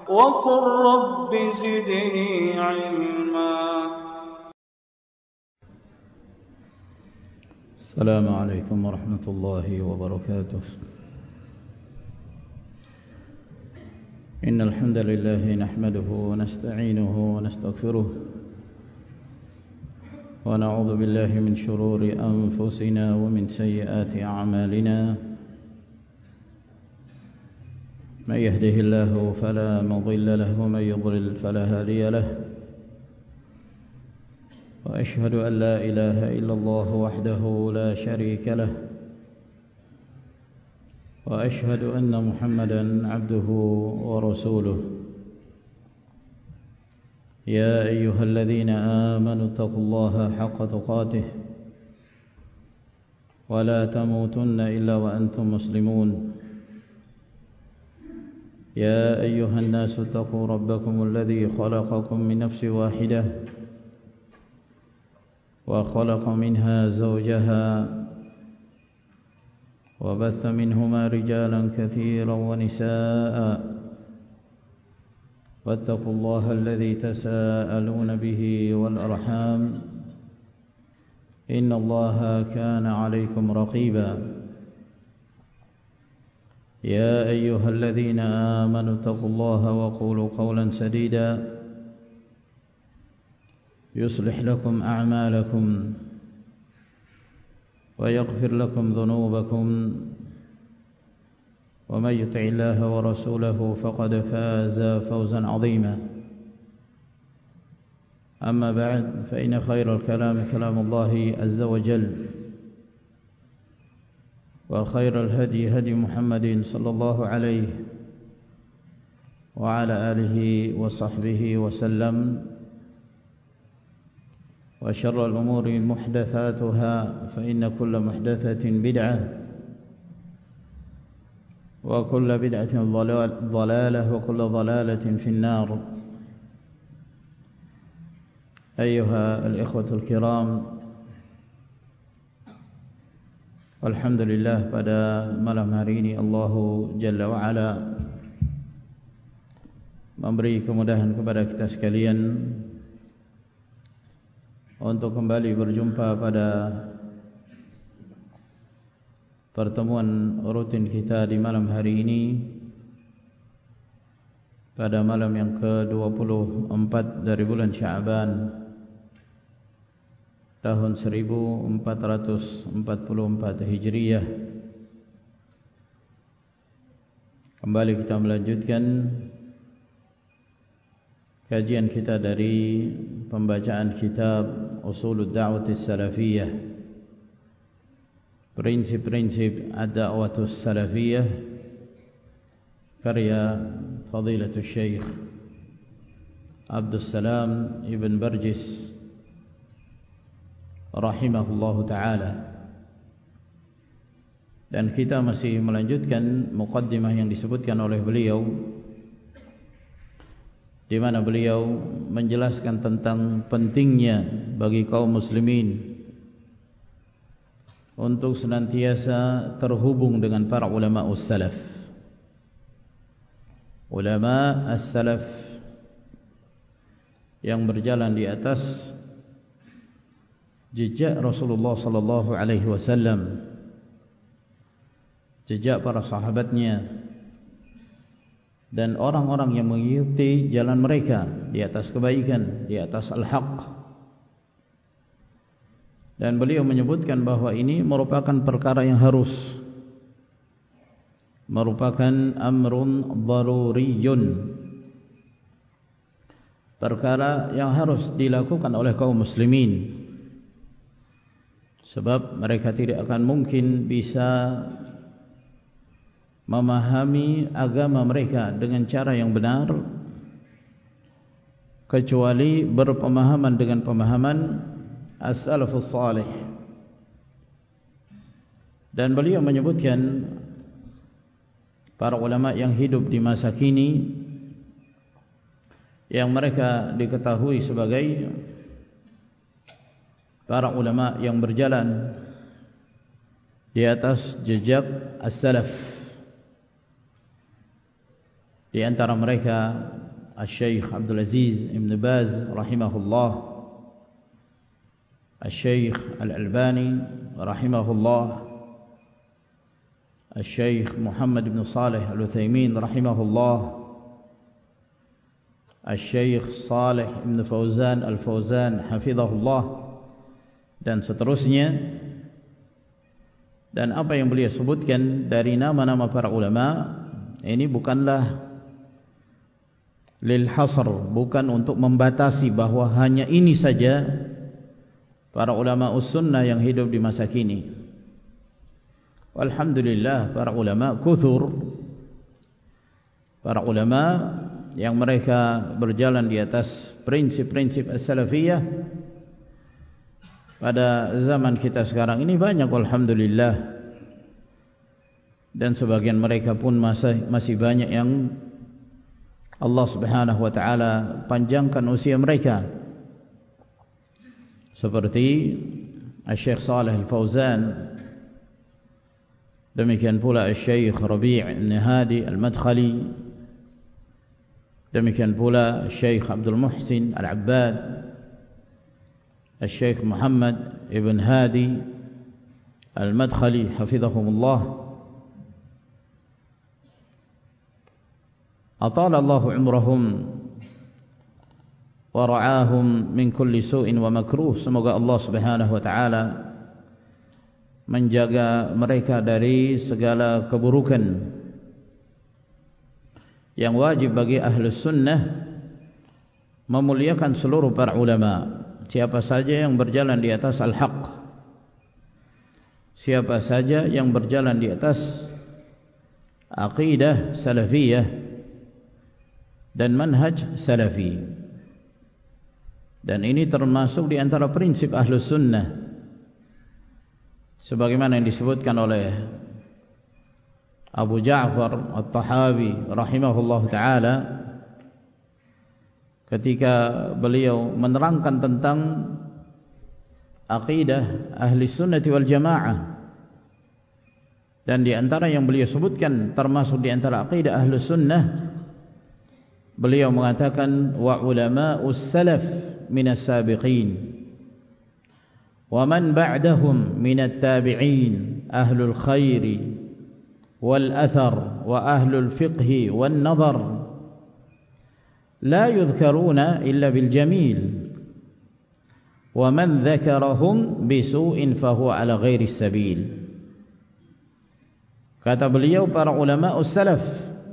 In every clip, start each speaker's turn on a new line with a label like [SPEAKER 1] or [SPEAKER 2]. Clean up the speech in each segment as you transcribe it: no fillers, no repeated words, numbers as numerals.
[SPEAKER 1] وقل رب زدني علما.
[SPEAKER 2] السلام عليكم ورحمة الله وبركاته. إن الحمد لله نحمده ونستعينه ونستغفره ونعوذ بالله من شرور أنفسنا ومن سيئات أعمالنا. من يهده الله فلا مضل له ومن يضلل فلا هادي له. وأشهد أن لا إله إلا الله وحده لا شريك له. وأشهد أن محمدا عبده ورسوله. يا أيها الذين آمنوا اتقوا الله حق تقاته ولا تموتن إلا وأنتم مسلمون. يا أيها الناس اتقوا ربكم الذي خلقكم من نفس واحدة وخلق منها زوجها وبث منهما رجالا كثيرا ونساء. واتقوا الله الذي تساءلون به والأرحام إن الله كان عليكم رقيبا. يا أيها الذين آمنوا اتقوا الله وقولوا قولا سديدا يصلح لكم أعمالكم ويغفر لكم ذنوبكم. ومن يطع الله ورسوله فقد فاز فوزا عظيما. أما بعد فإن خير الكلام كلام الله عز وجل وخير الهدي هدي محمد صلى الله عليه وعلى آله وصحبه وسلم. وشر الأمور محدثاتها فإن كل محدثة بدعة وكل بدعة ضلالة وكل ضلالة في النار. أيها الإخوة الكرام, alhamdulillah pada malam hari ini Allah Jalla wa'ala memberi kemudahan kepada kita sekalian untuk kembali berjumpa pada pertemuan rutin kita di malam hari ini, pada malam yang ke-24 dari bulan Sya'ban tahun 1444 Hijriyah. Kembali kita melanjutkan kajian kita dari pembacaan kitab Ushulud Da'watis Salafiyah, prinsip-prinsip ad-da'watus salafiyah, karya Fadilatul Syekh Abdul Salam Ibn Barjis rahimahullahu ta'ala. Dan kita masih melanjutkan muqaddimah yang disebutkan oleh beliau, di mana beliau menjelaskan tentang pentingnya bagi kaum muslimin untuk senantiasa terhubung dengan para ulama as-salaf. Ulama as-salaf yang berjalan di atas jejak Rasulullah sallallahu alaihi wasallam, jejak para sahabatnya dan orang-orang yang mengikuti jalan mereka di atas kebaikan, di atas al-haq. Dan beliau menyebutkan bahwa ini merupakan perkara yang harus, merupakan amrun daruriyun, perkara yang harus dilakukan oleh kaum muslimin, sebab mereka tidak akan mungkin bisa memahami agama mereka dengan cara yang benar kecuali berpemahaman dengan pemahaman as-salafus salih. Dan beliau menyebutkan para ulama yang hidup di masa kini, yang mereka diketahui sebagai para ulama yang berjalan di atas jejak as-salaf. Di antara mereka Al-Syeikh Abdul Aziz Ibn Baz rahimahullah, Al-Syeikh Al-Albani rahimahullah, Al-Syeikh Muhammad Ibn Salih Al-Uthaymin rahimahullah, Al-Syeikh Salih Ibn Fauzan Al-Fauzan hafizahullah, dan seterusnya. Dan apa yang beliau sebutkan dari nama-nama para ulama ini bukanlah lil hasr, bukan untuk membatasi bahwa hanya ini saja para ulama us-sunnah yang hidup di masa kini. Alhamdulillah, para ulama kuthur, para ulama yang mereka berjalan di atas prinsip-prinsip as-salafiyah pada zaman kita sekarang ini banyak, alhamdulillah. Dan sebagian mereka pun masih banyak yang Allah Subhanahu wa taala panjangkan usia mereka, seperti Al-Syeikh Salih Al-Fauzan, demikian pula Al-Syeikh Rabi' Al-Hadi Al-Madkhali, demikian pula Al-Syeikh Abdul Muhsin Al-Abbad, Al-Syeikh Muhammad Ibn Hadi Al-Madkhali hafizahumullah. Atala Allahu umrahum wa ra'ahum min kulli su'in wa makruh. Semoga Allah Subhanahu wa taala menjaga mereka dari segala keburukan. Yang wajib bagi ahlus sunnah memuliakan seluruh para ulama, siapa saja yang berjalan di atas al-haq, siapa saja yang berjalan di atas aqidah salafiyah dan manhaj salafi. Dan ini termasuk di antara prinsip ahlus sunnah, sebagaimana yang disebutkan oleh Abu Ja'far At-Tahawi rahimahullah ta'ala ketika beliau menerangkan tentang aqidah ahli sunnati wal jamaah. Dan di antara yang beliau sebutkan termasuk di antara aqidah ahli sunnah, beliau mengatakan wa ulama'us salaf minas sabiqin wa man ba'dahum minat tabi'in ahlul khairi wal athar wa ahlul fiqhi wan nazar la yudhkaruna illa bil jamil wa man dhakarahum bisu'in fahuwa ala ghairi sabil. Kata beliau, para ulama'us salaf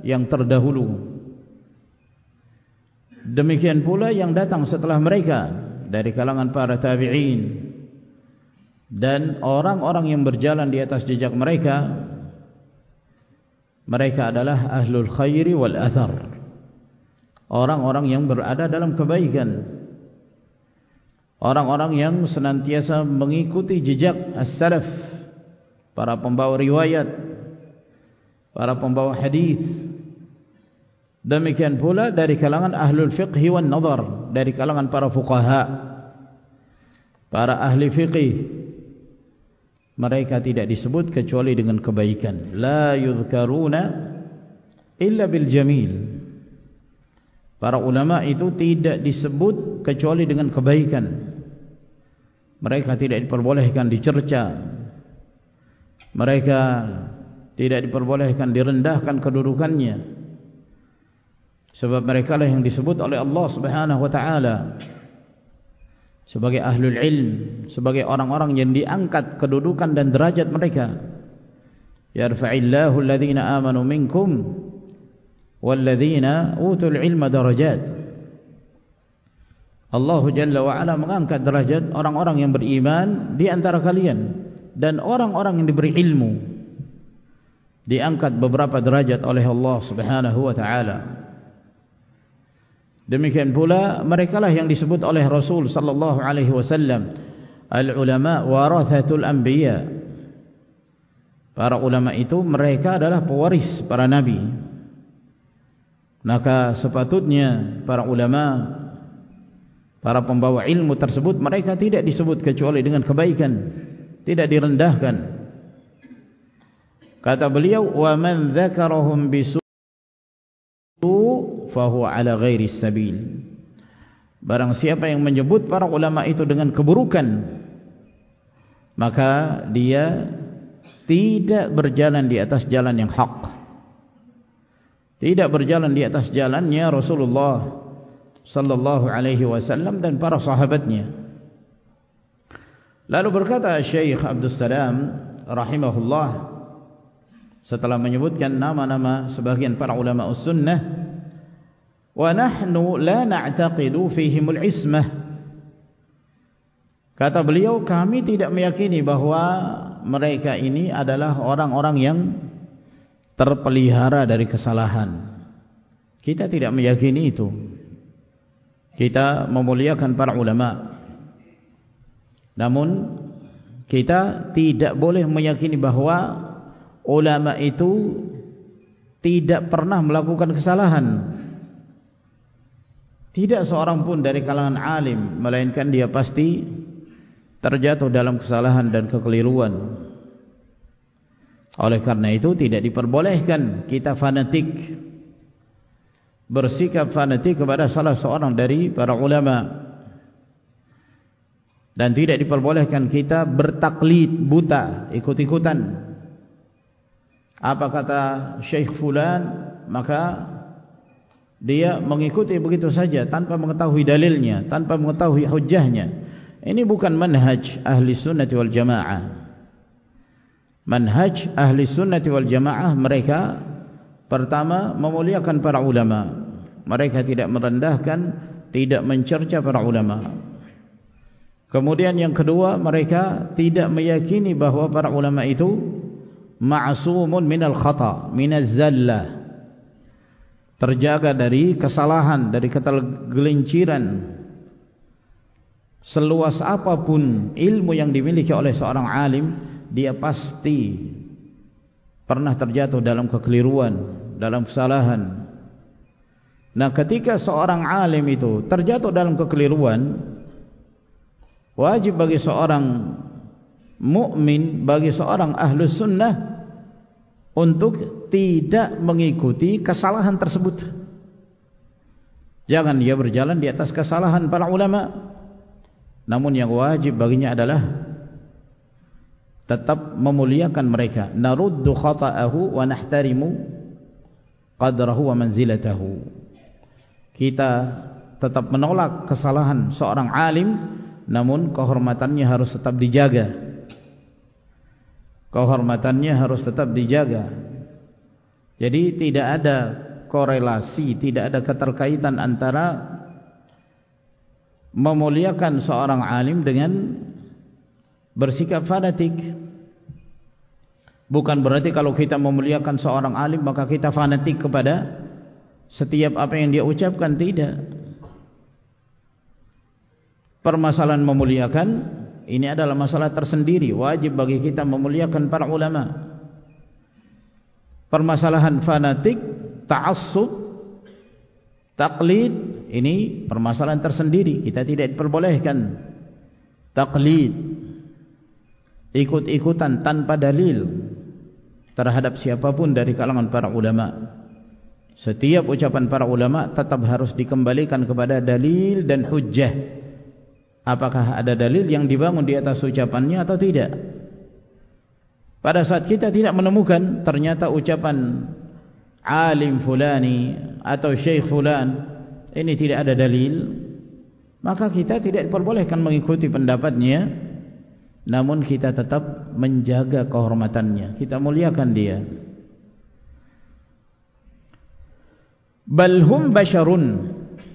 [SPEAKER 2] yang terdahulu, demikian pula yang datang setelah mereka dari kalangan para tabi'in dan orang-orang yang berjalan di atas jejak mereka, mereka adalah ahlul khairi wal athar, orang-orang yang berada dalam kebaikan, orang-orang yang senantiasa mengikuti jejak as-salaf, para pembawa riwayat, para pembawa hadis. Demikian pula dari kalangan ahlul fiqhi wan nazar, dari kalangan para fuqaha, para ahli fiqih. Mereka tidak disebut kecuali dengan kebaikan. La yudhkaruna illa bil jamil. Para ulama itu tidak disebut kecuali dengan kebaikan. Mereka tidak diperbolehkan dicerca, mereka tidak diperbolehkan direndahkan kedudukannya, sebab mereka lah yang disebut oleh Allah Subhanahu wa taala sebagai ahlul ilm, sebagai orang-orang yang diangkat kedudukan dan derajat mereka. Yarfa'illahu alladhina amanu minkum walladhina utul ilma darajat. Allah Jalla wa Ala mengangkat derajat orang-orang yang beriman di antara kalian, dan orang-orang yang diberi ilmu diangkat beberapa derajat oleh Allah Subhanahu wa taala. Demikian pula merekalah yang disebut oleh Rasul sallallahu alaihi wasallam al-ulama warathatul anbiya. Para ulama itu mereka adalah pewaris para nabi. Maka sepatutnya para ulama, para pembawa ilmu tersebut, mereka tidak disebut kecuali dengan kebaikan, tidak direndahkan. Kata beliau, wa man dzakarahum bisu fahuwa ala ghairi sabil. Barang siapa yang menyebut para ulama itu dengan keburukan, maka dia tidak berjalan di atas jalan yang hak, tidak berjalan di atas jalannya Rasulullah sallallahu alaihi wasallam dan para sahabatnya. Lalu berkata Syekh Abdus Salam rahimahullah setelah menyebutkan nama-nama sebagian para ulama sunnah, wa nahnu la na'taqidu fihimul ismah. Kata beliau, kami tidak meyakini bahwa mereka ini adalah orang-orang yang terpelihara dari kesalahan. Kita tidak meyakini itu. Kita memuliakan para ulama, namun kita tidak boleh meyakini bahwa ulama itu tidak pernah melakukan kesalahan. Tidak seorang pun dari kalangan alim, melainkan dia pasti terjatuh dalam kesalahan dan kekeliruan. Oleh karena itu tidak diperbolehkan kita fanatik, bersikap fanatik kepada salah seorang dari para ulama, dan tidak diperbolehkan kita bertaklid buta, ikut-ikutan. Apa kata Syekh Fulan, maka dia mengikuti begitu saja tanpa mengetahui dalilnya, tanpa mengetahui hujjahnya. Ini bukan manhaj ahli sunnati wal jamaah. Manhaj ahli sunnati wal jamaah, mereka pertama memuliakan para ulama. Mereka tidak merendahkan, tidak mencerca para ulama. Kemudian yang kedua, mereka tidak meyakini bahwa para ulama itu ma'sumun minal khata', minaz zallah, terjaga dari kesalahan, dari ketergelinciran. Seluas apapun ilmu yang dimiliki oleh seorang alim, dia pasti pernah terjatuh dalam kekeliruan, dalam kesalahan. Nah, ketika seorang alim itu terjatuh dalam kekeliruan, wajib bagi seorang mukmin, bagi seorang ahlus sunnah untuk tidak mengikuti kesalahan tersebut. Jangan dia berjalan di atas kesalahan para ulama, namun yang wajib baginya adalah tetap memuliakan mereka. Naruddu khata'ahu wa nahtarimu qadrahu wa manzilatahu. Kita tetap menolak kesalahan seorang alim, namun kehormatannya harus tetap dijaga. Kehormatannya harus tetap dijaga. Jadi tidak ada korelasi, tidak ada keterkaitan antara memuliakan seorang alim dengan bersikap fanatik. Bukan berarti kalau kita memuliakan seorang alim maka kita fanatik kepada setiap apa yang dia ucapkan, tidak. Permasalahan memuliakan ini adalah masalah tersendiri. Wajib bagi kita memuliakan para ulama. Permasalahan fanatik, ta'assub, taklid, ini permasalahan tersendiri. Kita tidak diperbolehkan taklid, ikut-ikutan tanpa dalil terhadap siapapun dari kalangan para ulama. Setiap ucapan para ulama tetap harus dikembalikan kepada dalil dan hujjah. Apakah ada dalil yang dibangun di atas ucapannya atau tidak? Pada saat kita tidak menemukan, ternyata ucapan alim fulani atau syekh fulan ini tidak ada dalil, maka kita tidak diperbolehkan mengikuti pendapatnya, namun kita tetap menjaga kehormatannya, kita muliakan dia. Balhum basyarun,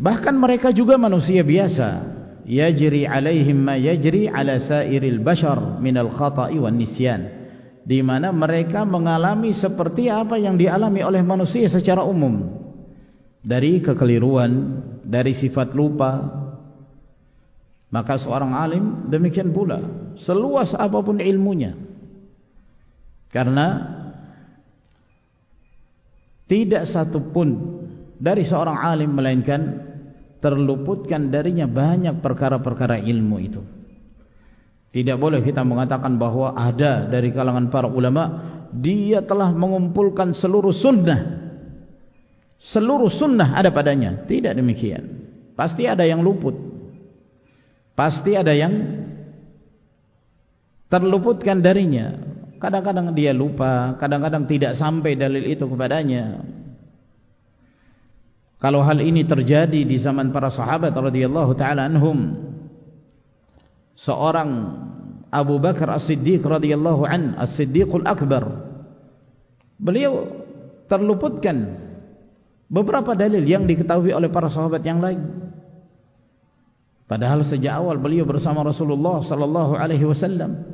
[SPEAKER 2] bahkan mereka juga manusia biasa. Yajri alaihim ma yajri ala sairil bashar minal khata'i wan nisyan, di mana mereka mengalami seperti apa yang dialami oleh manusia secara umum, dari kekeliruan, dari sifat lupa. Maka seorang alim demikian pula, seluas apapun ilmunya, karena tidak satu pun dari seorang alim melainkan terluputkan darinya banyak perkara-perkara ilmu itu. Tidak boleh kita mengatakan bahwa ada dari kalangan para ulama dia telah mengumpulkan seluruh sunnah, seluruh sunnah ada padanya. Tidak demikian. Pasti ada yang luput, pasti ada yang terluputkan darinya. Kadang-kadang dia lupa, kadang-kadang tidak sampai dalil itu kepadanya. Kalau hal ini terjadi di zaman para sahabat radhiyallahu taala anhum, seorang Abu Bakar As-Siddiq radhiyallahu an, As-Siddiqul Akbar, beliau terluputkan beberapa dalil yang diketahui oleh para sahabat yang lain. Padahal sejak awal beliau bersama Rasulullah sallallahu alaihi wasallam.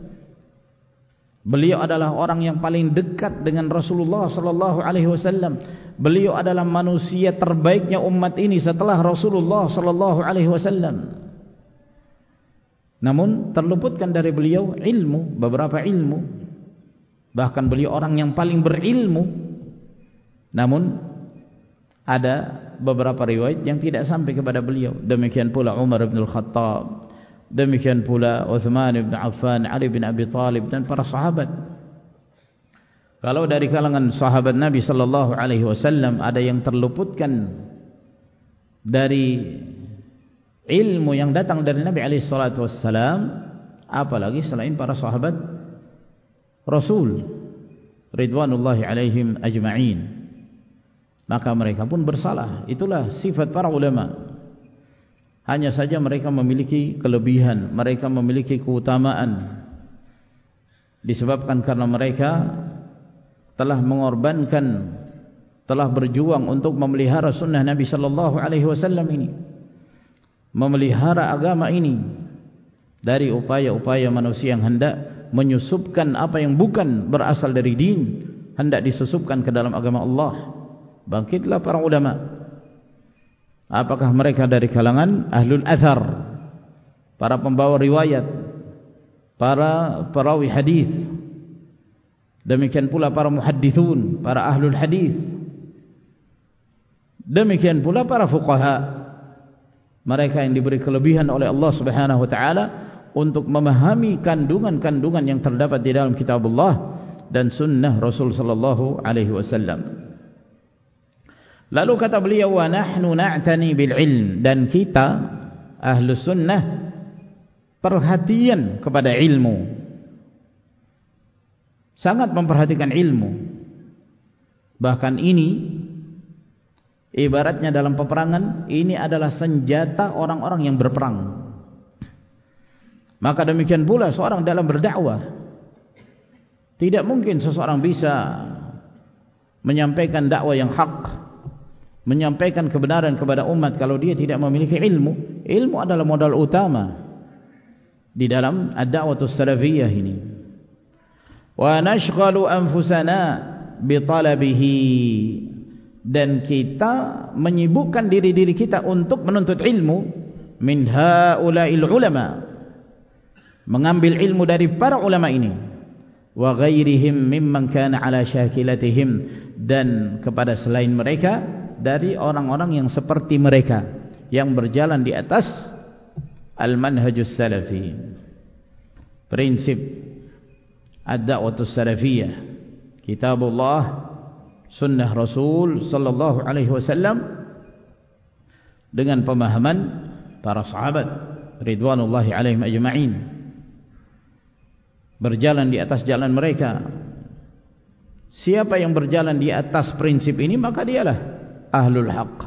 [SPEAKER 2] Beliau adalah orang yang paling dekat dengan Rasulullah sallallahu alaihi wasallam. Beliau adalah manusia terbaiknya umat ini setelah Rasulullah sallallahu alaihi wasallam. Namun terluputkan dari beliau ilmu, beberapa ilmu. Bahkan beliau orang yang paling berilmu. Namun ada beberapa riwayat yang tidak sampai kepada beliau. Demikian pula Umar bin Al-Khattab, demikian pula Uthman bin Affan, Ali bin Abi Talib dan para sahabat. Kalau dari kalangan sahabat Nabi sallallahu alaihi wasallam ada yang terluputkan dari ilmu yang datang dari Nabi alaihi salatu wassalam, apalagi selain para sahabat Rasul ridwanullahi alaihim ajma'in. Maka mereka pun bersalah. Itulah sifat para ulama. Hanya saja mereka memiliki kelebihan, mereka memiliki keutamaan, disebabkan karena mereka telah mengorbankan, telah berjuang untuk memelihara sunnah Nabi sallallahu alaihi wasallam ini, memelihara agama ini dari upaya-upaya manusia yang hendak menyusupkan apa yang bukan berasal dari din, hendak disusupkan ke dalam agama Allah. Bangkitlah para ulama. Apakah mereka dari kalangan ahlul athar, para pembawa riwayat, para perawi hadis, demikian pula para muhaddithun, para ahlul hadis, demikian pula para fuqaha, mereka yang diberi kelebihan oleh Allah Subhanahu wa taala untuk memahami kandungan-kandungan yang terdapat di dalam kitabullah dan sunnah Rasul sallallahu alaihi wasallam. Lalu kata beliau, wa nahnu na'tani bil ilm, dan kita ahlu sunnah perhatian kepada ilmu, sangat memperhatikan ilmu. Bahkan ini ibaratnya dalam peperangan, ini adalah senjata orang-orang yang berperang. Maka demikian pula seorang dalam berdakwah, tidak mungkin seseorang bisa menyampaikan dakwah yang hak, menyampaikan kebenaran kepada umat kalau dia tidak memiliki ilmu. Ilmu adalah modal utama di dalam ad-da'watus salafiyah ini. Wa nashghalu anfusana bi talabihi, dan kita menyibukkan diri-diri kita untuk menuntut ilmu min haula'il ulama, mengambil ilmu dari para ulama ini, wa ghairihim mimman kana ala syakilatihim, dan kepada selain mereka dari orang-orang yang seperti mereka yang berjalan di atas al-manhajus salafi, prinsip ad-da'watus salafiyah, kitabullah, sunnah Rasul sallallahu alaihi wasallam, dengan pemahaman para sahabat ridwanullahi alaihim ajma'in, berjalan di atas jalan mereka. Siapa yang berjalan di atas prinsip ini, maka dialah ahlul haq.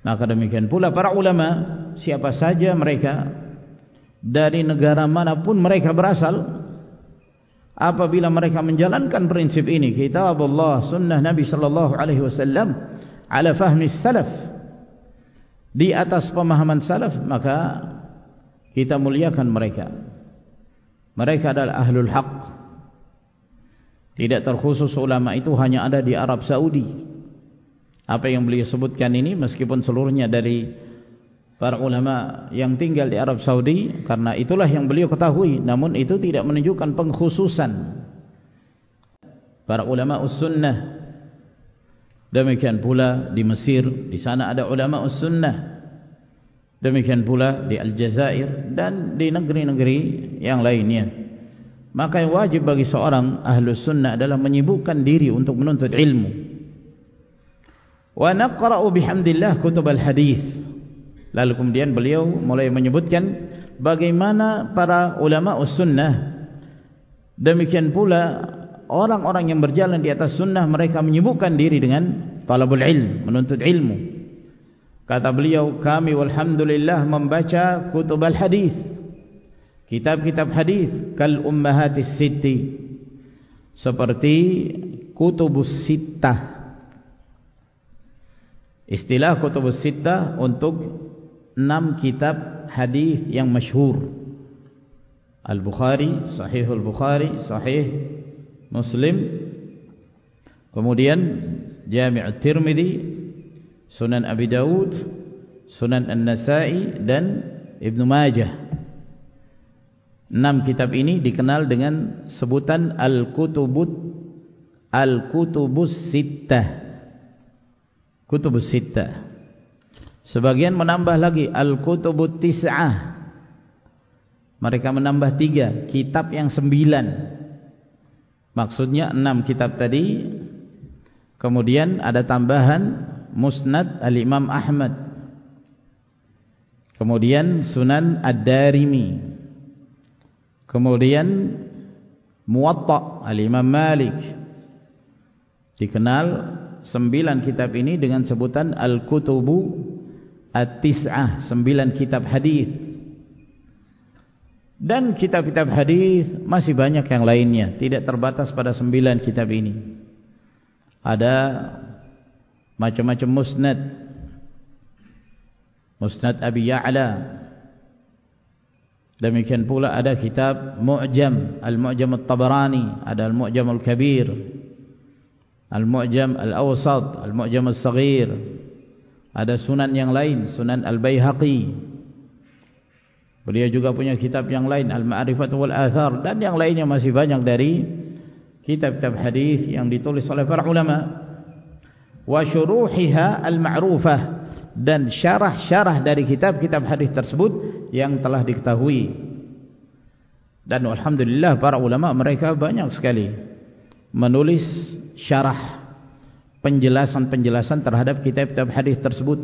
[SPEAKER 2] Maka demikian pula para ulama, siapa saja mereka, dari negara manapun mereka berasal, apabila mereka menjalankan prinsip ini, kitabullah, sunnah Nabi sallallahu alaihi wasallam, ala fahmi salaf, di atas pemahaman salaf, maka kita muliakan mereka. Mereka adalah ahlul haq. Tidak terkhusus ulama itu hanya ada di Arab Saudi. Apa yang beliau sebutkan ini, meskipun seluruhnya dari para ulama yang tinggal di Arab Saudi, karena itulah yang beliau ketahui, namun itu tidak menunjukkan pengkhususan para ulama us-sunnah. Demikian pula di Mesir, di sana ada ulama us-sunnah. Demikian pula di Aljazair dan di negeri-negeri yang lainnya. Maka yang wajib bagi seorang ahlus sunnah adalah menyibukkan diri untuk menuntut ilmu. Wa naqra'u bihamdillah kutub al-hadis. Lalu kemudian beliau mulai menyebutkan bagaimana para ulama us-sunnah, demikian pula orang-orang yang berjalan di atas sunnah, mereka menyibukkan diri dengan talabul ilm, menuntut ilmu. Kata beliau, kami walhamdulillah membaca kutub al-hadis, kitab-kitab hadis, kal ummahatis sitti, seperti kutubus sittah. Istilah kutubus sittah untuk 6 kitab hadis yang masyhur. Al-Bukhari, Sahihul Bukhari, Sahih Muslim, kemudian Jami' Tirmidzi, Sunan Abi Dawud, Sunan An-Nasa'i, dan Ibnu Majah. 6 kitab ini dikenal dengan sebutan Al-Kutubus Sittah. Kutubus Sittah. Sebagian menambah lagi Al-Kutubut Tis'ah. Mereka menambah 3 kitab yang 9. Maksudnya 6 kitab tadi. Kemudian ada tambahan Musnad Al-Imam Ahmad, kemudian Sunan Ad-Darimi, kemudian Muwatta Al-Imam Malik. Dikenal 9 kitab ini dengan sebutan Al-Kutubu At-Tis'ah, 9 kitab hadis. Dan kitab-kitab hadis masih banyak yang lainnya, tidak terbatas pada 9 kitab ini. Ada macam-macam musnad, Musnad Abi Ya'la. Demikian pula ada kitab Mu'jam, Al-Mu'jam At-Tabarani, ada Al-Mu'jam Al-Kabir, Al-Mu'jam Al-Awsat, Al-Mu'jam Al-Saghir. Ada sunan yang lain, Sunan Al-Baihaqi. Beliau juga punya kitab yang lain, Al-Ma'rifat wal Athar, dan yang lainnya masih banyak dari kitab-kitab hadis yang ditulis oleh para ulama. Wa syuruhiha al-ma'rufah, dan syarah-syarah dari kitab-kitab hadis tersebut yang telah diketahui. Dan alhamdulillah para ulama mereka banyak sekali menulis syarah, penjelasan-penjelasan terhadap kitab-kitab hadis tersebut.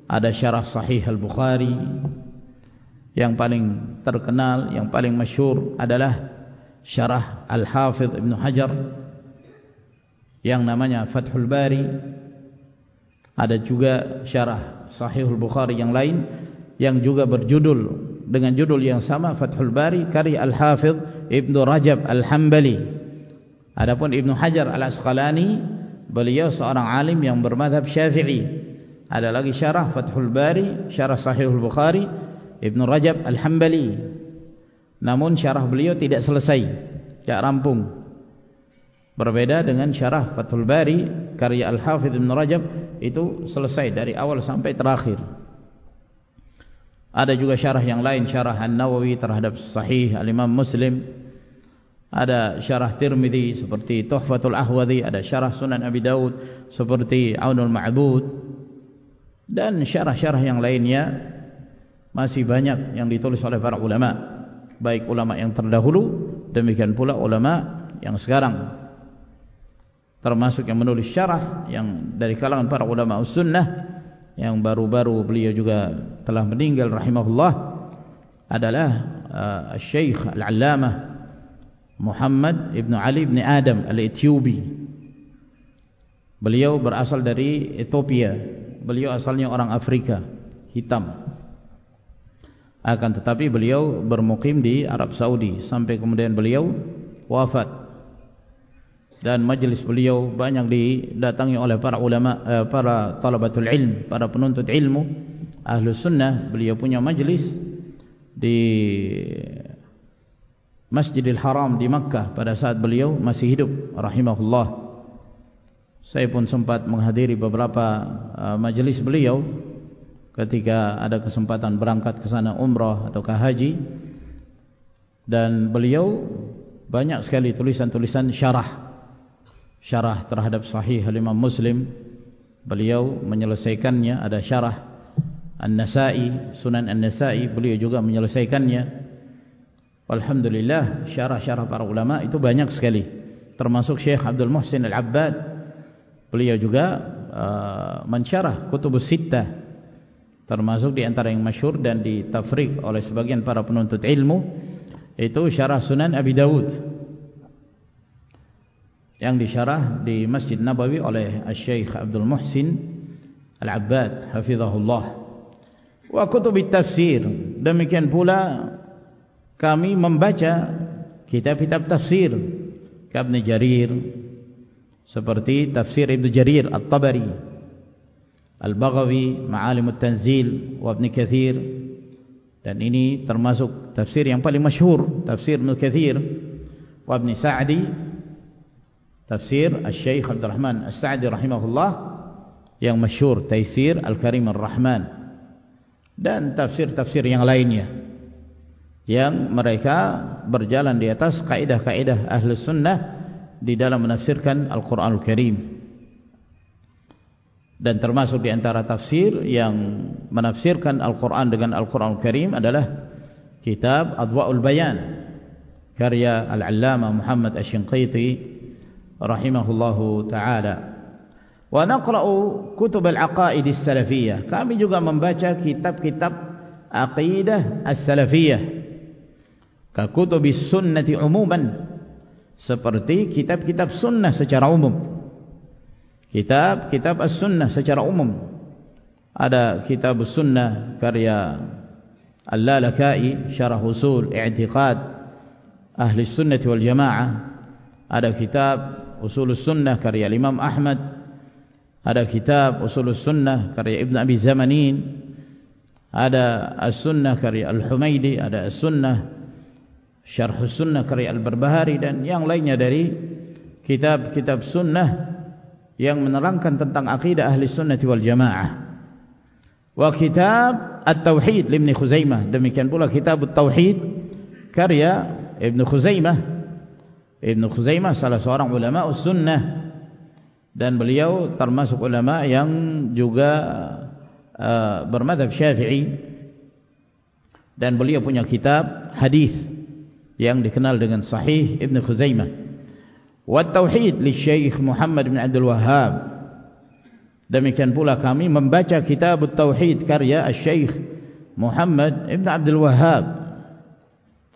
[SPEAKER 2] Ada syarah Sahih Al-Bukhari. Yang paling terkenal, yang paling masyhur adalah syarah Al-Hafidh Ibnu Hajar yang namanya Fathul Bari. Ada juga syarah Sahihul Bukhari yang lain yang juga berjudul dengan judul yang sama, Fathul Bari, karya Al-Hafidh Ibnu Rajab Al-Hambali. Adapun Ibnu Hajar Al-Asqalani, beliau seorang alim yang bermadhab Syafi'i. Ada lagi syarah Fathul Bari, syarah Sahihul Bukhari, Ibnu Rajab Al-Hambali. Namun syarah beliau tidak selesai, tidak rampung. Berbeda dengan syarah Fathul Bari karya Al-Hafidh Ibnu Rajab, itu selesai dari awal sampai terakhir. Ada juga syarah yang lain, syarah An-Nawawi terhadap Sahih Al-Imam Muslim. Ada syarah Tirmidzi seperti Tuhfatul Ahwadhi, ada syarah Sunan Abi Dawud seperti Aunul Ma'bud, dan syarah-syarah yang lainnya masih banyak yang ditulis oleh para ulama, baik ulama yang terdahulu, demikian pula ulama yang sekarang, termasuk yang menulis syarah yang dari kalangan para ulama us-sunnah. Yang baru-baru beliau juga telah meninggal rahimahullah adalah Syekh Al-Allamah Muhammad Ibn Ali Ibn Adam Al-Ethiopi. Beliau berasal dari Ethiopia. Beliau asalnya orang Afrika hitam, akan tetapi beliau bermukim di Arab Saudi sampai kemudian beliau wafat. Dan majlis beliau banyak didatangi oleh para ulama, para talabatul ilm, para penuntut ilmu Ahlus Sunnah. Beliau punya majlis di Masjidil Haram di Makkah pada saat beliau masih hidup rahimahullah. Saya pun sempat menghadiri beberapa majlis beliau ketika ada kesempatan berangkat ke sana umrah atau ke haji. Dan beliau banyak sekali tulisan-tulisan syarah terhadap Sahih Al-Imam Muslim. Beliau menyelesaikannya. Ada syarah An-Nasa'i, Sunan An-Nasa'i, beliau juga menyelesaikannya. Alhamdulillah, syarah-syarah para ulama itu banyak sekali, termasuk Syekh Abdul Muhsin Al-Abbad. Beliau juga mensyarah kutubus sittah, termasuk di antara yang masyhur dan ditafriq oleh sebagian para penuntut ilmu, itu syarah Sunan Abi Dawud yang disyarah di Masjid Nabawi oleh Syekh Abdul Muhsin Al-Abbad hafizahullah. Wa kutubit tafsir, demikian pula kami membaca kitab-kitab tafsir Ibnu Jarir, seperti tafsir Ibnu Jarir At-Tabari, Al-Baghawi, Ma'alimut Tanzil, wa Ibnu Katsir, dan ini termasuk tafsir yang paling masyhur, tafsir Ibnu Katsir, wa Ibnu Sa'di, tafsir Asy-Syaikh Abdul Rahman As-Sa'di rahimahullah yang masyhur, Taisir Al-Karim Ar-Rahman, dan tafsir-tafsir yang lainnya yang mereka berjalan di atas kaidah-kaidah Ahlus Sunnah di dalam menafsirkan Al-Quranul Karim. Dan termasuk di antara tafsir yang menafsirkan Al-Quran dengan Al-Quranul Karim adalah kitab Adwa'ul Bayan karya Al-Allamah Muhammad Asy-Shinqiti rahimahullahu ta'ala. Wa naqra'u kutub al-aqaid as-salafiyah, kami juga membaca kitab-kitab aqidah as-salafiyah, ka kutubis sunnati umuman, seperti kitab-kitab sunnah secara umum. Kitab-kitab as-sunnah secara umum, ada kitab sunnah karya Al-Lalaka'i, syarah usul i'tiqad ahli sunnati wal jamaah, ada kitab usulus sunnah karya Imam Ahmad, ada kitab usulus sunnah karya Ibn Abi Zamanin, ada as-sunnah karya Al-Humaidi, ada as-sunnah syarh sunnah karya Al-Barbahari, dan yang lainnya dari kitab-kitab sunnah yang menerangkan tentang akidah ahli sunnati wal jamaah. Wa kitab At-Tauhid Ibnu Khuzaimah, demikian pula kitab At-Tauhid karya Ibnu Khuzaimah. Ibnu Khuzaimah salah seorang ulama sunnah, dan beliau termasuk ulama yang juga bermadzhab Syafi'i, dan beliau punya kitab hadis yang dikenal dengan Sahih Ibnu Khuzaimah. Wa Tauhid li Syekh Muhammad bin Abdul Wahhab, demikian pula kami membaca kitab Tauhid karya Syekh Muhammad bin Abdul Wahhab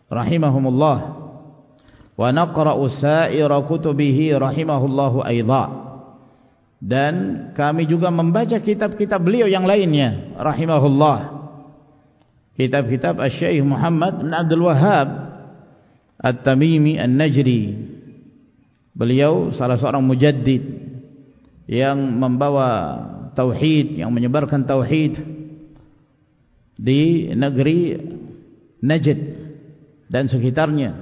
[SPEAKER 2] rahimahumullah. Wa naqra'u sa'ira kutubihi rahimahullahu aidha, dan kami juga membaca kitab-kitab beliau yang lainnya rahimahullah, kitab-kitab Syekh Muhammad bin Abdul Wahhab At-Tamimi An-Najri. Beliau salah seorang mujaddid yang membawa tauhid, yang menyebarkan tauhid di negeri Najd dan sekitarnya,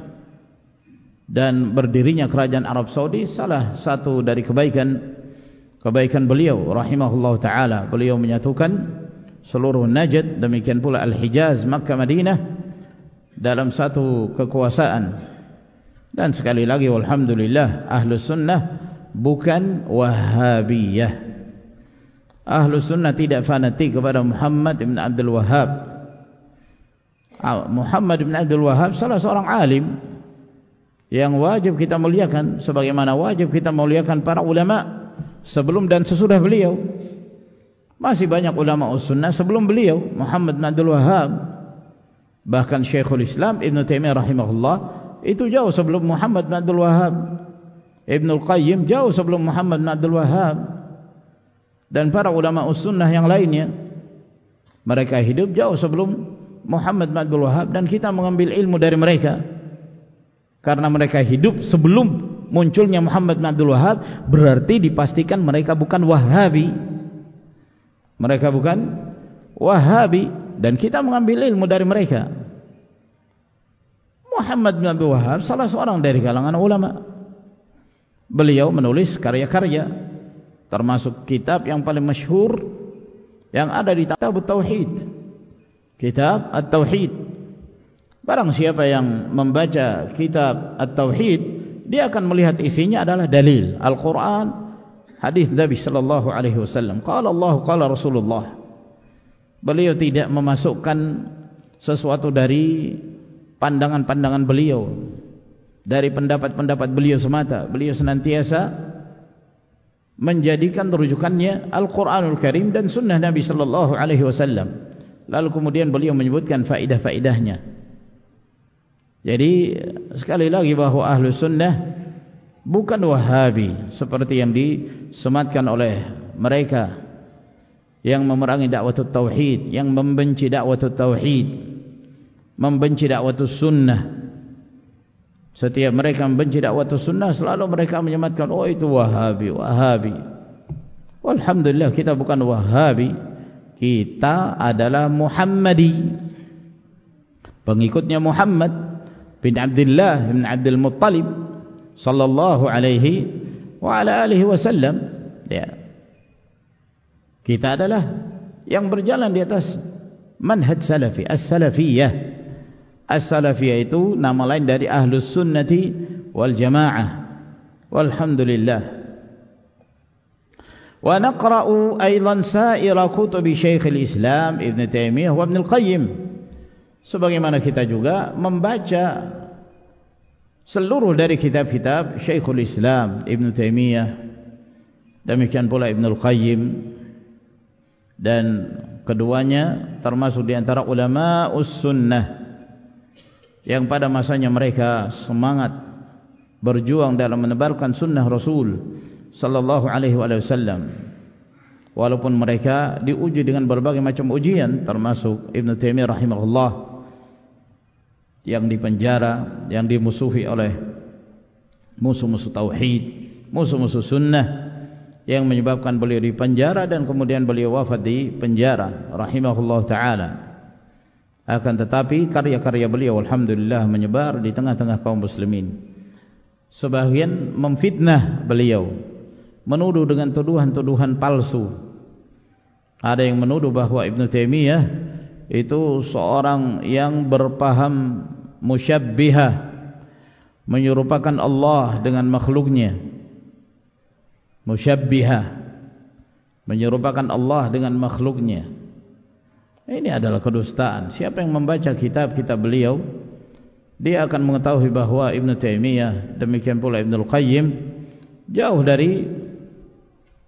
[SPEAKER 2] dan berdirinya kerajaan Arab Saudi salah satu dari kebaikan beliau rahimahullah ta'ala. Beliau menyatukan seluruh Najd, demikian pula Al-Hijaz, Makkah, Madinah dalam satu kekuasaan. Dan sekali lagi walhamdulillah, Ahlus Sunnah bukan Wahhabiyah. Ahlus Sunnah tidak fanatik kepada Muhammad bin Abdul Wahhab. Muhammad bin Abdul Wahhab salah seorang alim yang wajib kita muliakan, sebagaimana wajib kita muliakan para ulama sebelum dan sesudah beliau. Masih banyak ulama sunnah sebelum beliau, Muhammad bin Abdul Wahhab. Bahkan Syekhul Islam Ibn Taimiyah rahimahullah itu jauh sebelum Muhammad bin Abdul Wahhab. Ibnul Qayyim jauh sebelum Muhammad bin Abdul Wahhab, dan para ulama sunnah yang lainnya mereka hidup jauh sebelum Muhammad bin Abdul Wahhab, dan kita mengambil ilmu dari mereka karena mereka hidup sebelum munculnya Muhammad bin Abdul Wahhab. Berarti dipastikan mereka bukan Wahhabi, mereka bukan Wahhabi, dan kita mengambil ilmu dari mereka. Muhammad bin Abdul Wahhab salah seorang dari kalangan ulama. Beliau menulis karya-karya, termasuk kitab yang paling masyhur yang ada di kitab Tauhid, kitab At-Tauhid. Barang siapa yang membaca kitab At-Tauhid, dia akan melihat isinya adalah dalil Al-Quran, hadis Nabi sallallahu alaihi wasallam, qala Allah qala Rasulullah. Beliau tidak memasukkan sesuatu dari pandangan-pandangan beliau, dari pendapat-pendapat beliau semata. Beliau senantiasa menjadikan rujukannya Al-Quranul Karim dan sunnah Nabi sallallahu alaihi wasallam. Lalu kemudian beliau menyebutkan faedah-faedahnya. Jadi sekali lagi bahwa Ahlus Sunnah bukan Wahabi seperti yang disematkan oleh mereka yang memerangi dakwah tauhid, yang membenci dakwah tauhid, membenci dakwah sunnah. Setiap mereka membenci dakwah sunnah, selalu mereka menyematkan, oh itu Wahabi, Wahabi. Alhamdulillah kita bukan Wahabi, kita adalah Muhammadi, pengikutnya Muhammad bin Abdullah bin Abdul Muttalib sallallahu alaihi wa ala alihi wasallam. Ya. Kita adalah yang berjalan di atas manhaj salafi, as-salafiyah. As-salafiyah itu nama lain dari Ahlus Sunnati wal Jamaah. Walhamdulillah. Wa naqra'u aidan sa'ira kutubi Syekhul Islam Ibn Taimiyah wa Ibn Al-Qayyim. Sebagaimana kita juga membaca seluruh dari kitab-kitab Syekhul Islam Ibn Taimiyah, demikian pula Ibn Al-Qayyim, dan keduanya termasuk di antara ulama us-sunnah yang pada masanya mereka semangat berjuang dalam menebarkan sunnah Rasul sallallahu alaihi wasallam, walaupun mereka diuji dengan berbagai macam ujian, termasuk Ibn Taimiyah rahimahullah yang dipenjara, yang dimusuhi oleh musuh-musuh tauhid, musuh-musuh sunnah, yang menyebabkan beliau dipenjara dan kemudian beliau wafat di penjara rahimahullah ta'ala. Akan tetapi karya-karya beliau alhamdulillah menyebar di tengah-tengah kaum muslimin. Sebagian memfitnah beliau, menuduh dengan tuduhan-tuduhan palsu. Ada yang menuduh bahwa Ibn Taimiyah itu seorang yang berpaham musyabbihah, menyerupakan Allah dengan makhluknya. Musyabbihah, menyerupakan Allah dengan makhluknya. Ini adalah kedustaan. Siapa yang membaca kitab-kitab beliau, dia akan mengetahui bahwa Ibn Taimiyah, demikian pula Ibn Al-Qayyim, jauh dari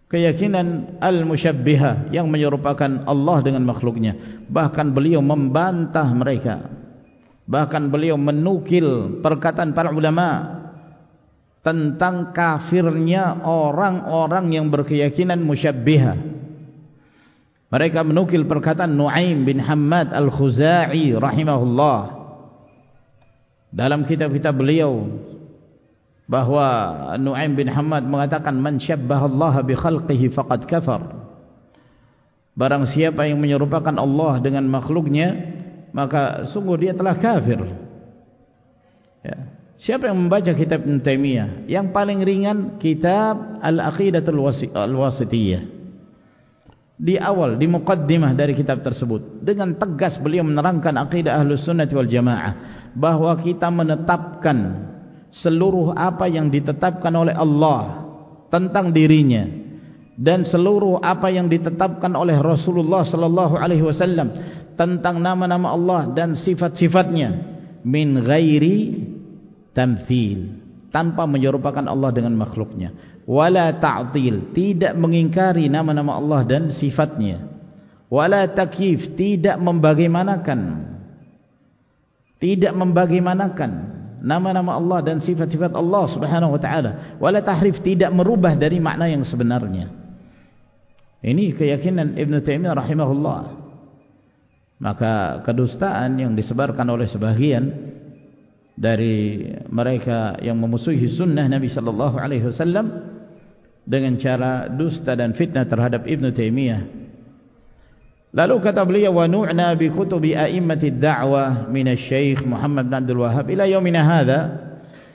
[SPEAKER 2] keyakinan al-musyabbihah yang menyerupakan Allah dengan makhluknya. Bahkan beliau membantah mereka. Bahkan beliau menukil perkataan para ulama tentang kafirnya orang-orang yang berkeyakinan musyabbihah. Mereka menukil perkataan Nu'aim bin Hammad al-Khuzai rahimahullah dalam kitab-kitab beliau, bahwa Nu'aim bin Hammad mengatakan man syabbahallaha bi khalqihi faqad kafar. Barang siapa yang menyerupakan Allah dengan makhluknya, maka sungguh dia telah kafir. Ya. Siapa yang membaca kitab Ibn Taimiyah, yang paling ringan kitab Al-Aqidatul Wasitiyah, di awal, di muqaddimah dari kitab tersebut, dengan tegas beliau menerangkan akidah Ahlus Sunnah wal Jamaah, bahwa kita menetapkan seluruh apa yang ditetapkan oleh Allah tentang dirinya, dan seluruh apa yang ditetapkan oleh Rasulullah sallallahu alaihi wasallam tentang nama-nama Allah dan sifat-sifatnya, min ghairi tamthil, tanpa menyerupakan Allah dengan makhluknya, wala ta'til, tidak mengingkari nama-nama Allah dan sifatnya, wala takyif, tidak membagaimanakan nama-nama Allah dan sifat-sifat Allah subhanahu wa ta'ala, wala tahrif, tidak merubah dari makna yang sebenarnya. Ini keyakinan Ibn Taimiyah rahimahullah. Maka kedustaan yang disebarkan oleh sebagian dari mereka yang memusuhi sunnah Nabi sallallahu alaihi wasallam dengan cara dusta dan fitnah terhadap Ibn Taimiyah. Lalu kata beliau, wa nu'na bi kutubi a'immatid da'wah min asy-Syaikh Muhammad bin Abdul Wahhab ila yaumina hadza,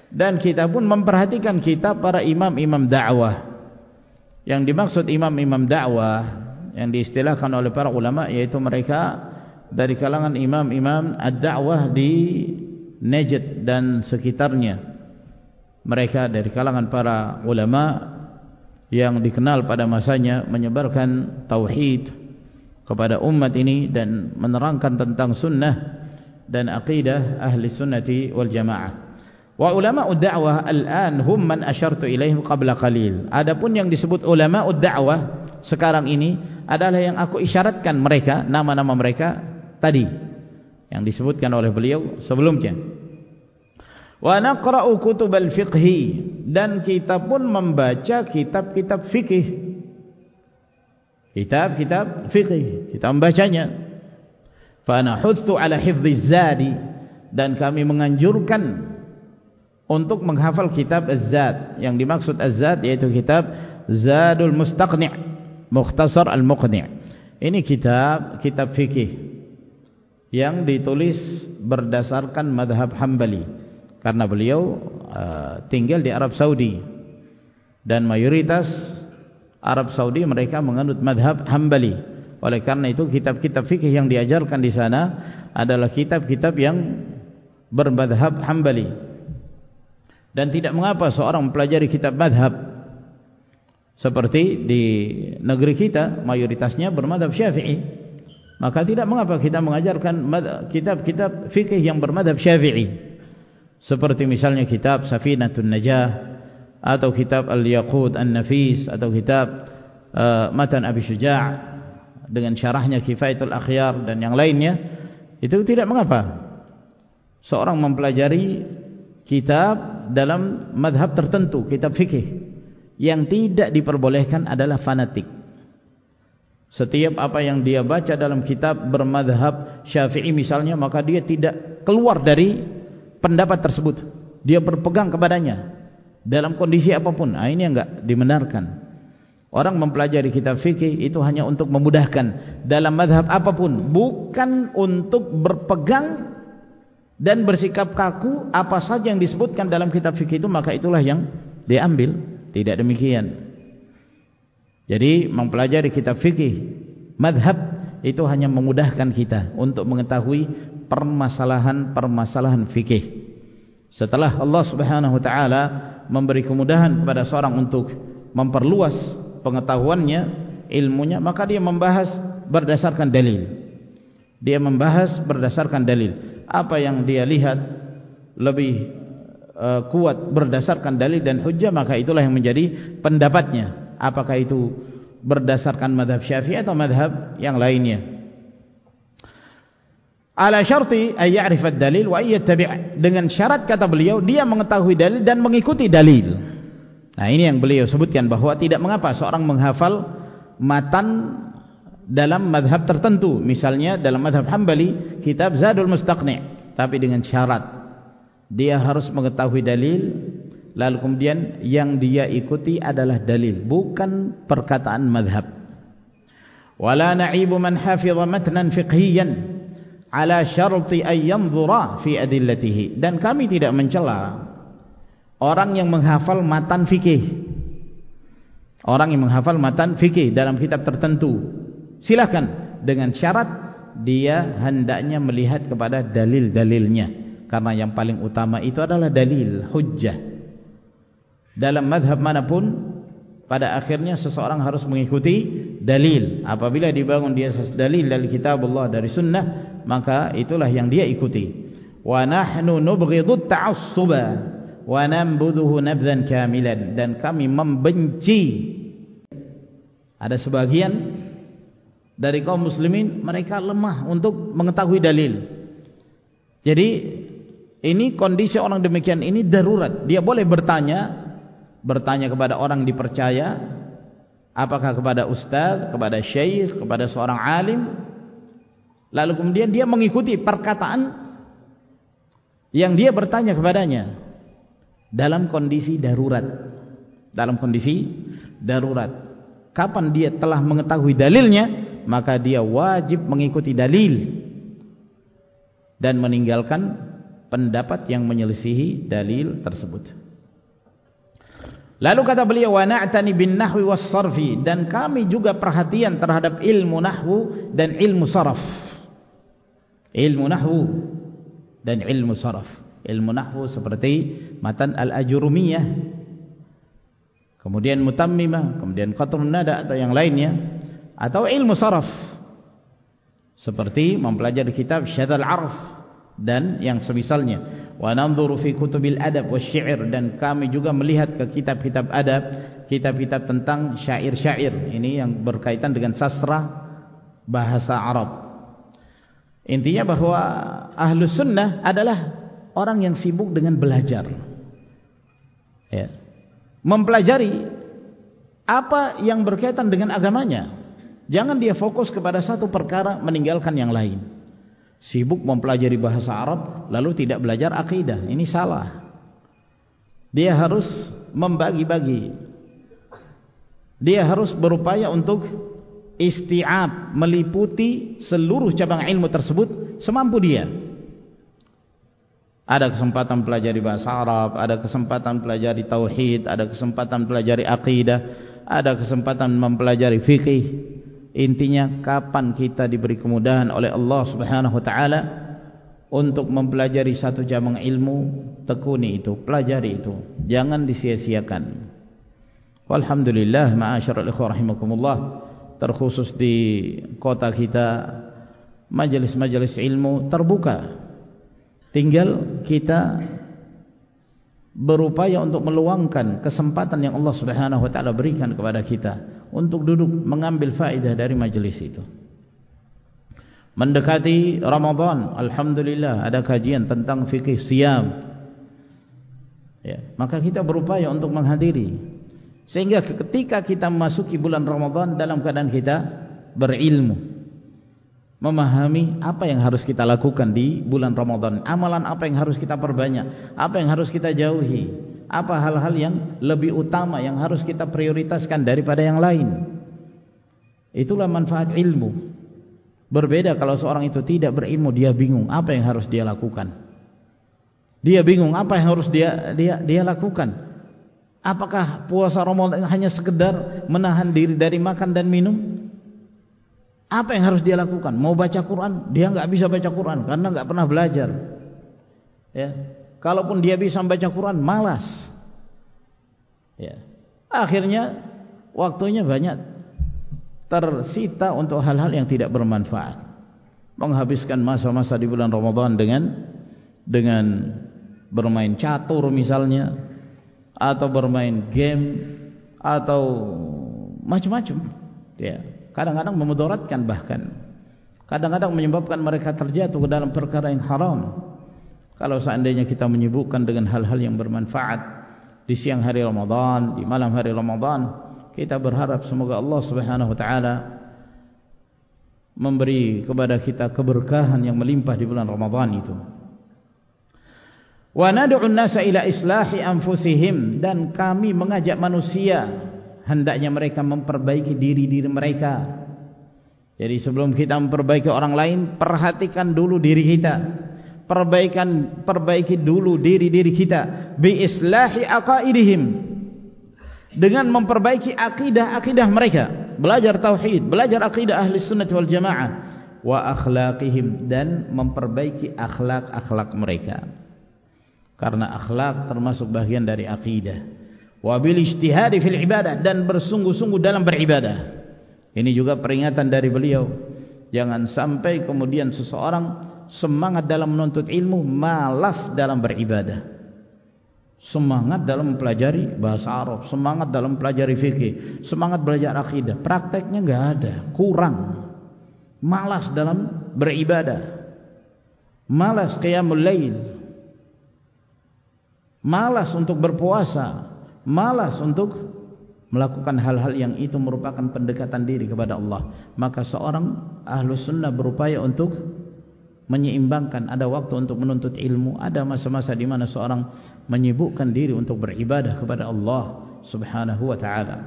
[SPEAKER 2] dan kita pun memperhatikan kitab para imam-imam dakwah. Yang dimaksud imam-imam dakwah yang diistilahkan oleh para ulama, yaitu mereka dari kalangan imam-imam ad-da'wah di Najd dan sekitarnya. Mereka dari kalangan para ulama yang dikenal pada masanya menyebarkan tauhid kepada umat ini dan menerangkan tentang sunnah dan aqidah ahli sunnati wal jamaah. Wa ulama'ud da'wah al-an hum man asyartu ilaihim qabla qalil. Adapun yang disebut ulama'ud da'wah sekarang ini adalah yang aku isyaratkan mereka, nama-nama mereka tadi yang disebutkan oleh beliau sebelumnya. Wa naqra'u kutubal fiqhi, dan kita pun membaca kitab-kitab fikih. Kitab-kitab fikih kita membacanya. Fa nahutsu ala hifdhiz zadi, dan kami menganjurkan untuk menghafal kitab Az-Zad. Yang dimaksud Az-Zad yaitu kitab Zadul Mustaqni', Mukhtasar Al-Muqni'. Ini kitab fikih yang ditulis berdasarkan madhab Hambali, karena beliau tinggal di Arab Saudi, dan mayoritas Arab Saudi mereka menganut madhab Hambali. Oleh karena itu kitab-kitab fikih yang diajarkan di sana adalah kitab-kitab yang bermadhab Hambali. Dan tidak mengapa seorang mempelajari kitab madhab, seperti di negeri kita mayoritasnya bermadhab Syafi'i, maka tidak mengapa kita mengajarkan kitab-kitab fikih yang bermadhab Syafi'i, seperti misalnya kitab Safinatun Najah, atau kitab Al-Yaqut An-Nafis, atau kitab Matan Abi Syuja' dengan syarahnya Kifayatul Akhyar dan yang lainnya. Itu tidak mengapa seorang mempelajari kitab dalam madhab tertentu, kitab fikih. Yang tidak diperbolehkan adalah fanatik. Setiap apa yang dia baca dalam kitab bermadhab Syafi'i misalnya, maka dia tidak keluar dari pendapat tersebut, dia berpegang kepadanya dalam kondisi apapun. Ini yang enggak dibenarkan. Orang mempelajari kitab fikih itu hanya untuk memudahkan dalam madhab apapun, bukan untuk berpegang dan bersikap kaku. Apa saja yang disebutkan dalam kitab fikih itu maka itulah yang diambil. Tidak demikian. Jadi mempelajari kitab fikih madhab itu hanya memudahkan kita untuk mengetahui permasalahan-permasalahan fikih. Setelah Allah Subhanahu wa taala memberi kemudahan kepada seorang untuk memperluas pengetahuannya, ilmunya, maka dia membahas berdasarkan dalil. Dia membahas berdasarkan dalil. Apa yang dia lihat lebih kuat berdasarkan dalil dan hujjah, maka itulah yang menjadi pendapatnya. Apakah itu berdasarkan madhab Syafi'i atau madhab yang lainnya. Ala syarti ay ya'rif ad-dalil wa yattabi', dengan syarat kata beliau dia mengetahui dalil dan mengikuti dalil. Nah, ini yang beliau sebutkan bahwa tidak mengapa seorang menghafal matan dalam madhab tertentu, misalnya dalam madhab Hambali kitab Zadul Mustaqni', tapi dengan syarat dia harus mengetahui dalil, lalu kemudian yang dia ikuti adalah dalil, bukan perkataan madhab. Wala na'ibu man hafidha matnan fiqhiyan ala syarti ay yanzura fi adillatihi, dan kami tidak mencela orang yang menghafal matan fikih. Orang yang menghafal matan fikih dalam kitab tertentu, silakan, dengan syarat dia hendaknya melihat kepada dalil-dalilnya, karena yang paling utama itu adalah dalil, hujjah. Dalam madhab manapun pada akhirnya seseorang harus mengikuti dalil. Apabila dibangun di atas dalil dari kitab Allah, dari sunnah, maka itulah yang dia ikuti. Wa nahnu nubghidu at-ta'assuba wa nambudhuhu nabdhan kamilan, dan kami membenci, ada sebagian dari kaum muslimin mereka lemah untuk mengetahui dalil. Jadi ini kondisi orang demikian ini darurat. Dia boleh bertanya kepada orang dipercaya, apakah kepada ustaz, kepada syekh, kepada seorang alim, lalu kemudian dia mengikuti perkataan yang dia bertanya kepadanya dalam kondisi darurat. Dalam kondisi darurat, kapan dia telah mengetahui dalilnya, maka dia wajib mengikuti dalil dan meninggalkan pendapat yang menyelisihi dalil tersebut. Lalu kata beliau, wa na'tani bin nahwi was sarfi, dan kami juga perhatian terhadap ilmu nahwu dan ilmu saraf. Ilmu nahwu dan ilmu saraf. Ilmu nahwu seperti matan al-ajurumiyah, kemudian mutammimah, kemudian qatrun nada atau yang lainnya, atau ilmu saraf seperti mempelajari kitab syadzal arf dan yang semisalnya. wa nanzuru fi kutubil adab wasyair, dan kami juga melihat ke kitab-kitab adab, kitab-kitab tentang syair-syair ini yang berkaitan dengan sastra bahasa Arab. Intinya bahwa Ahlus Sunnah adalah orang yang sibuk dengan belajar, ya, mempelajari apa yang berkaitan dengan agamanya. Jangan dia fokus kepada satu perkara meninggalkan yang lain. Sibuk mempelajari bahasa Arab lalu tidak belajar akidah, ini salah. Dia harus membagi-bagi. Dia harus berupaya untuk isti'ab, meliputi seluruh cabang ilmu tersebut semampu dia. Ada kesempatan pelajari bahasa Arab, ada kesempatan pelajari tauhid, ada kesempatan pelajari akidah, ada kesempatan mempelajari fikih. Intinya kapan kita diberi kemudahan oleh Allah Subhanahu wa taala untuk mempelajari satu cabang ilmu, tekuni itu, pelajari itu, jangan disia-siakan. Walhamdulillah ma'asyiral ikhwah rahimakumullah, terkhusus di kota kita majelis-majelis ilmu terbuka. Tinggal kita berupaya untuk meluangkan kesempatan yang Allah Subhanahu wa taala berikan kepada kita untuk duduk mengambil faedah dari majelis itu. Mendekati Ramadan, alhamdulillah ada kajian tentang fikih siyam, ya, maka kita berupaya untuk menghadiri, sehingga ketika kita memasuki bulan Ramadan dalam keadaan kita berilmu, memahami apa yang harus kita lakukan di bulan Ramadan, amalan apa yang harus kita perbanyak, apa yang harus kita jauhi, apa hal-hal yang lebih utama yang harus kita prioritaskan daripada yang lain. Itulah manfaat ilmu. Berbeda kalau seorang itu tidak berilmu, dia bingung apa yang harus dia lakukan. Dia bingung apa yang harus dia lakukan. Apakah puasa Ramadan hanya sekedar menahan diri dari makan dan minum? Apa yang harus dia lakukan? Mau baca Quran, dia nggak bisa baca Quran karena nggak pernah belajar. Ya, kalaupun dia bisa membaca Quran, malas. Ya, akhirnya waktunya banyak tersita untuk hal-hal yang tidak bermanfaat. Menghabiskan masa-masa di bulan Ramadan dengan bermain catur misalnya, atau bermain game, atau macam-macam. Ya, kadang-kadang memudaratkan, bahkan kadang-kadang menyebabkan mereka terjatuh ke dalam perkara yang haram. Kalau seandainya kita menyibukkan dengan hal-hal yang bermanfaat di siang hari Ramadan, di malam hari Ramadan, kita berharap semoga Allah Subhanahu wa taala memberi kepada kita keberkahan yang melimpah di bulan Ramadan itu. Wa nad'u an-nasa ila islahi anfusihim, dan kami mengajak manusia hendaknya mereka memperbaiki diri-diri mereka. Jadi sebelum kita memperbaiki orang lain, perhatikan dulu diri kita. Perbaiki dulu diri-diri kita bi islahi aqaidihim, dengan memperbaiki akidah-akidah mereka, belajar tauhid, belajar akidah ahli sunnah wal jamaah, wa akhlaqihim, dan memperbaiki akhlak-akhlak mereka, karena akhlak termasuk bagian dari akidah. Wa bil ijtihadi fil ibadah, dan bersungguh-sungguh dalam beribadah. Ini juga peringatan dari beliau, jangan sampai kemudian seseorang semangat dalam menuntut ilmu, malas dalam beribadah. Semangat dalam mempelajari bahasa Arab, semangat dalam mempelajari fikih, semangat belajar akidah, prakteknya nggak ada, kurang. Malas dalam beribadah, malas qiyamul lail, malas untuk berpuasa, malas untuk melakukan hal-hal yang itu merupakan pendekatan diri kepada Allah. Maka seorang Ahlus Sunnah berupaya untuk menyeimbangkan, ada waktu untuk menuntut ilmu, ada masa-masa di mana seorang menyibukkan diri untuk beribadah kepada Allah Subhanahu wa taala.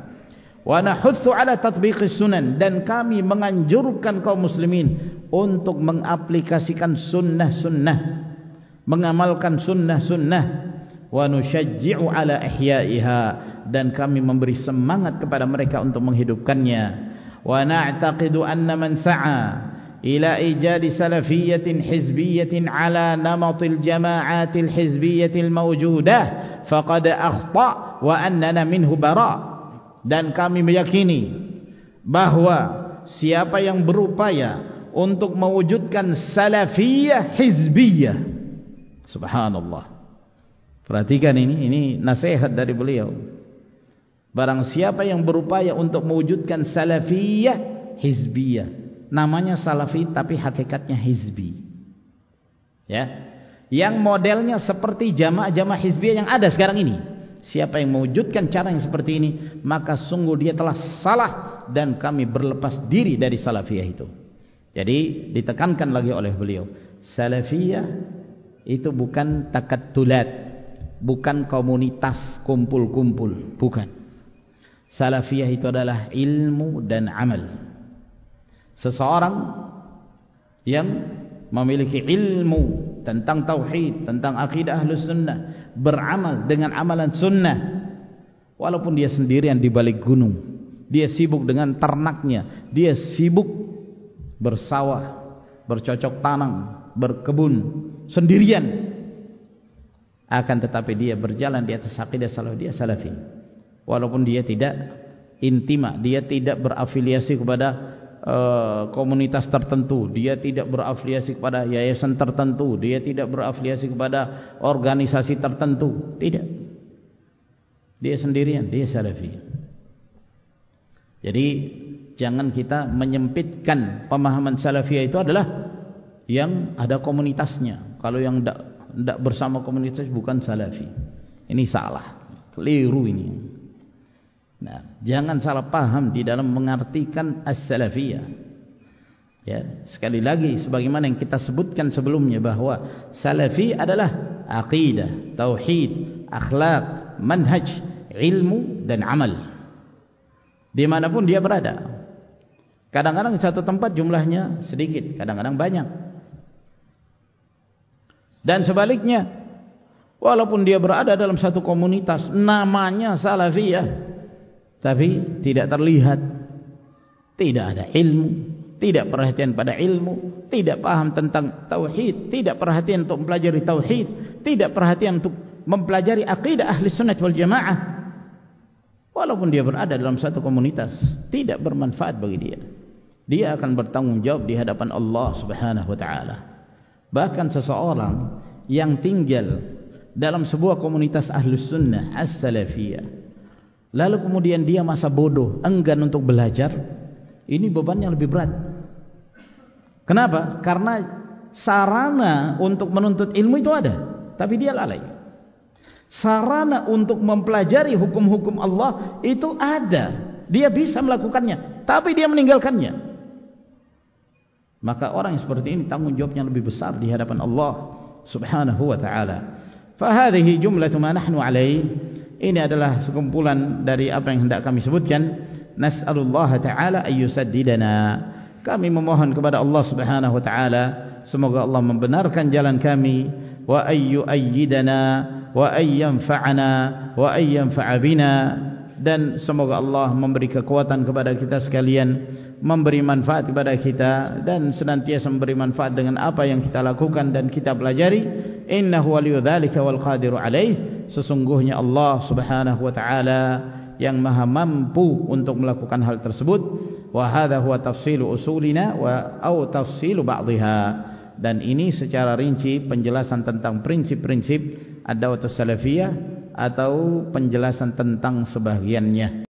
[SPEAKER 2] Wa nahutsu ala tatbiqis sunan, dan kami menganjurkan kaum muslimin untuk mengaplikasikan sunnah-sunnah, mengamalkan sunnah-sunnah. Wa nusyajji'u ala ihya'iha, dan kami memberi semangat kepada mereka untuk menghidupkannya. Wa na'taqidu anna man sa'a ila ijadi salafiyyatin hizbiyyatin ala namatil jama'atil hizbiyyatil mawjudah faqad akhta wa annana minhu bara. Dan kami meyakini bahwa siapa yang berupaya untuk mewujudkan salafiyah hizbiyah, Subhanallah. Perhatikan ini nasihat dari beliau. Barang siapa yang berupaya untuk mewujudkan salafiyah hizbiyah, namanya salafi tapi hakikatnya hizbi, ya, yang modelnya seperti jamaah-jamaah hizbiyah yang ada sekarang ini. Siapa yang mewujudkan cara yang seperti ini, maka sungguh dia telah salah dan kami berlepas diri dari salafiyah itu. Jadi ditekankan lagi oleh beliau, salafiyah itu bukan takattulat, bukan komunitas kumpul-kumpul, bukan. Salafiyah itu adalah ilmu dan amal. Seseorang yang memiliki ilmu tentang tauhid, tentang akidah Ahlus Sunnah, beramal dengan amalan sunnah, walaupun dia sendirian di balik gunung, dia sibuk dengan ternaknya, dia sibuk bersawah, bercocok tanam, berkebun sendirian, akan tetapi dia berjalan di atas akidah salaf, dia salafi. Walaupun dia tidak intima, dia tidak berafiliasi kepada komunitas tertentu, dia tidak berafiliasi kepada yayasan tertentu, dia tidak berafiliasi kepada organisasi tertentu, tidak. Dia sendirian, dia salafi. Jadi jangan kita menyempitkan pemahaman salafiyah itu adalah yang ada komunitasnya. Kalau yang tidak bersama komunitas bukan salafi. Ini salah, keliru ini. Nah, jangan salah paham di dalam mengartikan as-salafiyah. Ya, sekali lagi sebagaimana yang kita sebutkan sebelumnya bahwa salafi adalah aqidah, tauhid, akhlak, manhaj, ilmu dan amal. Dimanapun dia berada. Kadang-kadang satu tempat jumlahnya sedikit, kadang-kadang banyak. Dan sebaliknya, walaupun dia berada dalam satu komunitas namanya salafiyah, tapi tidak terlihat, tidak ada ilmu, tidak perhatian pada ilmu, tidak paham tentang tauhid, tidak perhatian untuk mempelajari tauhid, tidak perhatian untuk mempelajari akidah ahli sunnah wal jamaah. Walaupun dia berada dalam satu komunitas, tidak bermanfaat bagi dia. Dia akan bertanggung jawab di hadapan Allah Subhanahu wa taala. Bahkan seseorang yang tinggal dalam sebuah komunitas ahli sunnah as-salafiyah, lalu kemudian dia masa bodoh, enggan untuk belajar, ini bebannya lebih berat. Kenapa? Karena sarana untuk menuntut ilmu itu ada, tapi dia lalai. Sarana untuk mempelajari hukum-hukum Allah itu ada, dia bisa melakukannya, tapi dia meninggalkannya. Maka orang yang seperti ini tanggung jawabnya lebih besar di hadapan Allah Subhanahu wa ta'ala. Fahadhihi jumlatu ma nahnu alaih. Ini adalah sekumpulan dari apa yang hendak kami sebutkan. Nas'alullah ta'ala ayyusaddidana. Kami memohon kepada Allah Subhanahu wa ta'ala, semoga Allah membenarkan jalan kami, wa ayyuayyidana wa ayyanfa'ana wa ayyanfa'a bina, dan semoga Allah memberi kekuatan kepada kita sekalian, memberi manfaat kepada kita, dan senantiasa memberi manfaat dengan apa yang kita lakukan dan kita pelajari. Innahu waliyyu dzalika wal qadiru alaih. Sesungguhnya Allah Subhanahu wa ta'ala yang maha mampu untuk melakukan hal tersebut. Wa hadha huwa tafsilu usulina au tafsilu ba'dihha. Dan ini secara rinci penjelasan tentang prinsip-prinsip ad-da'watus salafiyah atau penjelasan tentang sebagiannya.